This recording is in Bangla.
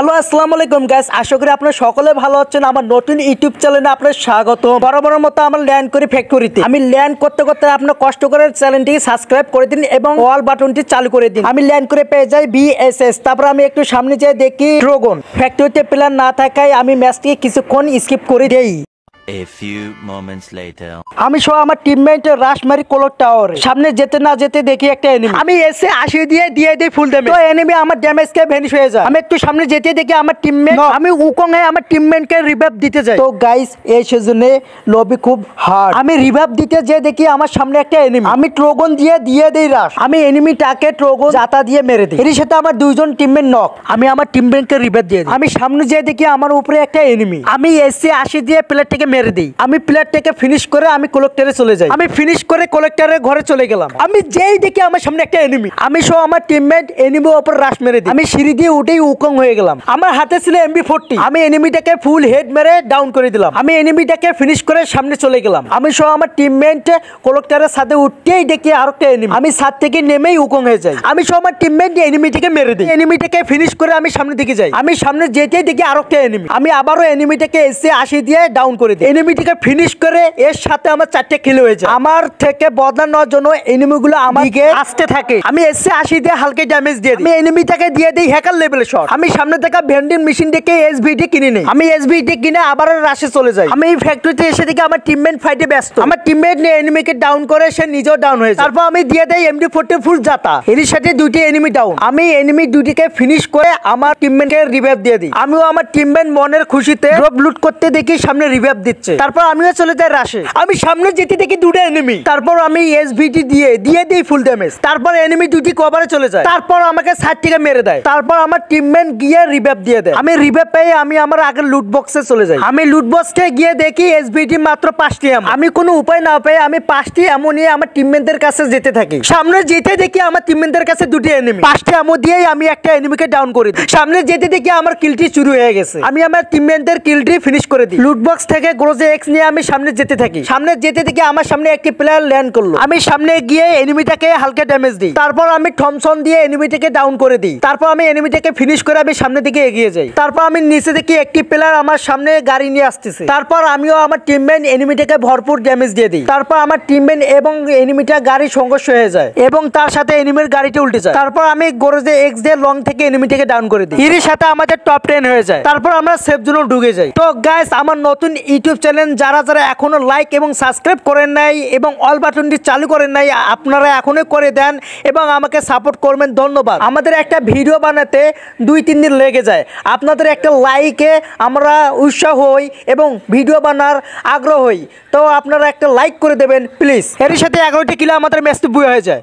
হ্যালো আসসালামু আলাইকুম গাইস, আশা করি আপনারা সকলে ভালো আছেন। আমার নতুন ইউটিউব চ্যানেলে আপনাদের স্বাগত। বরাবরের মতো আমরা ল্যান্ড করি ফ্যাক্টরিতে। আমি ল্যান্ড করতে করতে আপনারা কষ্ট করে চ্যানেলটিকে সাবস্ক্রাইব করে দিন এবং অল বাটনটি চালু করে দিন। আমি ল্যান্ড করে পেয়ে যাই বিএসএস। তারপর আমি একটু সামনে যেয়ে দেখি ড্রাগন। ফ্যাক্টরিতে প্ল্যান না থাকায় আমি ম্যাচটিকে কিছুক্ষণ স্কিপ করে দেই। A few moments later. আমি সহ আমার টিমমেট রাশমারি কোলক টাওয়ার সামনে যেতে না যেতে দেখি একটা এনিমি। আমি এসে আসি দিয়ে দিই ফুল ড্যামেজ। তো এনিমি আমার ড্যামেজ কে ভ্যানিশ হয়ে যায়। আমি একটু সামনে যেতে দেখি আমার টিমমেট, আমি উকং এ আমার টিমমেট কে রিভাইভ দিতে যাই। তো গাইস এই সিজনে লবি খুব হার্ড। আমি রিভাইভ দিতে যে দেখি আমার সামনে একটা এনিমি। আমি ট্রোগন দিয়ে দেই রাশ। আমি এনিমিটাকে ট্রোগন জাতা দিয়ে মেরে দিই। এর সাথে আমার দুইজন টিমমেট নক। আমি আমার টিমমেট কে রিভাইভ দিয়ে দিই। আমি সামনে যেয়ে দেখি আমার উপরে একটা এনিমি। আমি এসে আসি দিয়ে প্লেয়ারটাকে মেরে দিই। আমি প্লেয়ারটাকে ফিনিশ করে আমি কোলেক্টরে চলে যাই। আমি ফিনিশ করে কোলেক্টরের ঘরে চলে গেলাম। আমি যেই দেখি আমার সামনে একটা এনিমি, আমি সহ আমার টিমমেট এনিমির উপর রাশ মেরে দিই। আমি সিঁড়ি দিয়ে উঠেই উকং হয়ে গেলাম। আমার হাতে ছিল MP40। আমি এনিমিটাকে ফুল হেড মেরে ডাউন করে দিলাম। আমি এনিমিটাকে ফিনিশ করে সামনে চলে গেলাম। আমি সহ আমার টিমমেট কোলেক্টরের সাথে উঠতেই দেখি আরেকটা এনিমি। আমি ছাদ থেকে নেমেই উকং হয়ে যাই। আমি সহ আমার টিমমেট এনিমিটাকে মেরে দিই। এনিমিটাকে ফিনিশ করে আমি সামনের দিকে যাই। আমি সামনে যেতেই দেখি আরেকটা এনিমি। আমি আবারও এনিমিটাকে এসে আসি দিয়ে ডাউন করে দিই। এনিমিটাকে ফিনিশ করে এর সাথে আমার 4টে কিল হয়ে যায়। আমার থেকে বদলা নেওয়ার জন্য এনিমিগুলো আমার দিকে আসতে থাকে। আমি এসে আসি দিয়ে হালকা ড্যামেজ দিয়ে দিই। আমি এনিমিটাকে দিয়ে দিই হ্যাকার লেভেলের শট। আমি সামনে থেকে ভেন্ডিং মেশিন থেকে এসভিডি কিনে নেই। আমি এসভিডি কিনে আবার রাশে চলে যাই। আমি এই ফ্যাক্টরিতে এসে দেখি আমার টিমমেট ফাইটে ব্যস্ত। আমার টিমমেট এনিমিকে ডাউন করে সে নিজেও ডাউন হয়ে যায়। তারপর আমি দিয়ে দেই MD40 ফুল জাতা। এর সাথে দুইটি এনিমি ডাউন। আমি এনিমি দুটিকে ফিনিশ করে আমার টিমমেটকে রিভাইভ দিয়ে দিই। আমিও আমার টিমমেট মনের খুশিতে ড্রপ লুট করতে দেখি সামনে রিভাইভ দিচ্ছে। তারপর আমিও চলে যাই রাশে। আমি সামনে যেতে দেখি দুটো এনিমি। তারপর আমি এসভিটি দিয়ে দিই ফুল ড্যামেজ। তারপর এনিমি দুটি কভারে চলে যায়। তারপর আমাকে সাইড থেকে মেরে দেয়। তারপর আমার টিমমেট গিয়ে রিভাইভ দিয়ে দেয়। আমি রিভাইভ পেয়ে আমি আমার আগের লুট বক্সে চলে যাই। আমি লুট বক্সে গিয়ে দেখি এসভিটি মাত্র 5টি এমো। আমি কোনো উপায় না পেয়ে আমি 5টি এমো নিয়ে আমার টিমমেটদের কাছে যেতে থাকি। সামনে যেতে দেখি আমার টিমমেটদের কাছে দুটি এনিমি। 5টি এমো দিয়েই আমি একটা এনিমিকে ডাউন করে দিই। সামনে যেতে দেখি আমার কিলটি চুরি হয়ে গেছে। আমি আমার টিমমেটদের কিলটি ফিনিশ করে দিই। লুট বক্স থেকে গ্রোজে এক্স নিয়ে আমি সামনে যেতে থাকি। সামনে যেতে দেখি আমার সামনে একটি প্লেয়ার ল্যান্ড করলো। আমি সামনে গিয়ে এনিমিটাকে হালকা ড্যামেজ দিই। তারপর আমি থমসন দিয়ে এনিমিটাকে ডাউন করে দিই। তারপর আমি এনিমিটাকে ফিনিশ করে আমি সামনের দিকে এগিয়ে যাই। তারপর আমি নিচে দেখি একটি প্লেয়ার আমার সামনে গাড়ি নিয়ে আসতেছে। তারপর আমিও আমার টিমমেট এনিমিটাকে ভরপুর ড্যামেজ দিয়ে দিই। তারপর আমার টিমমেট এবং এনিমিটা গাড়ি সংঘর্ষ হয়ে যায় এবং তার সাথে এনিমির গাড়িটা উল্টে যায়। তারপর আমি গরজে এক্স দিয়ে লং থেকে এনিমিটাকে ডাউন করে দিই। এর সাথে আমাদের টপ 10 হয়ে যায়। তারপর আমরা সেফ জোনে ঢুকে যাই। তো গাইস, আমার নতুন ইউটিউব চ্যানেল যারা এখনো লাইক এবং সাবস্ক্রাইব করেন নাই এবং অল বাটনটি চালু করেন নাই, আপনারা এখনই করে দেন এবং আমাকে সাপোর্ট করবেন। ধন্যবাদ। আমাদের একটা ভিডিও বানাতে 2-3 দিন লেগে যায়। আপনাদের একটা লাইকে আমরা উৎসাহ হই এবং ভিডিও বানার আগ্রহ হই। তো আপনারা একটা লাইক করে দেবেন প্লিজ। এর সাথে 11টি কিলো আমাদের ম্যাচটি বুয়ে হয়ে যায়।